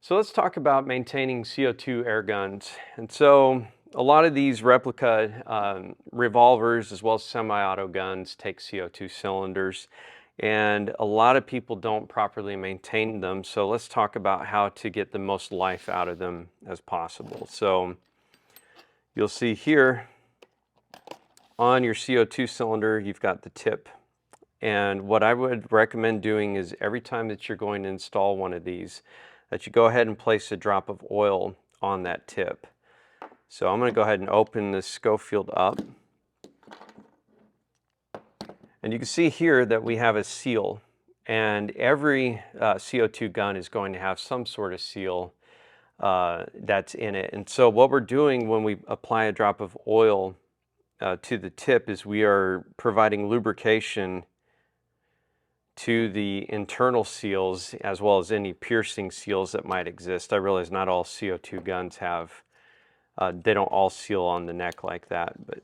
So let's talk about maintaining CO2 air guns. And so a lot of these replica revolvers as well as semi-auto guns take CO2 cylinders, and a lot of people don't properly maintain them. So let's talk about how to get the most life out of them as possible. So you'll see here on your CO2 cylinder, you've got the tip. And what I would recommend doing is every time that you're going to install one of these, that you go ahead and place a drop of oil on that tip. So I'm going to go ahead and open this Schofield up. And you can see here that we have a seal. And every CO2 gun is going to have some sort of seal that's in it. And so what we're doing when we apply a drop of oil to the tip is we are providing lubrication to the internal seals as well as any piercing seals that might exist. I realize not all CO2 guns have, they don't all seal on the neck like that. But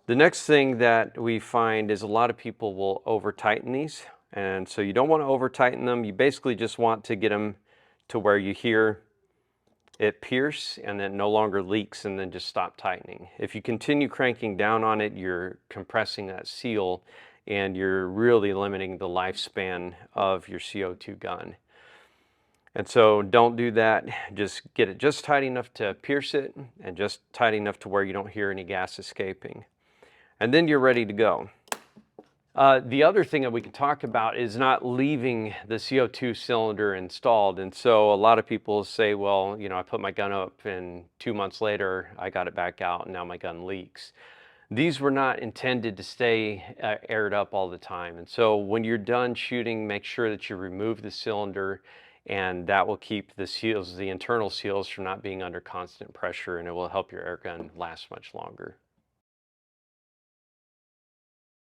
the next thing that we find is a lot of people will over tighten these. And so you don't want to over tighten them. You basically just want to get them to where you hear it pierce and then no longer leaks, and then just stop tightening. If you continue cranking down on it, you're compressing that seal and you're really limiting the lifespan of your CO2 gun. And so don't do that. Just get it just tight enough to pierce it and just tight enough to where you don't hear any gas escaping. And then you're ready to go. The other thing that we can talk about is not leaving the CO2 cylinder installed. And so a lot of people say, well, you know, I put my gun up and 2 months later, I got it back out and now my gun leaks. These were not intended to stay aired up all the time. And so when you're done shooting, make sure that you remove the cylinder, and that will keep the seals, the internal seals, from not being under constant pressure, and it will help your air gun last much longer.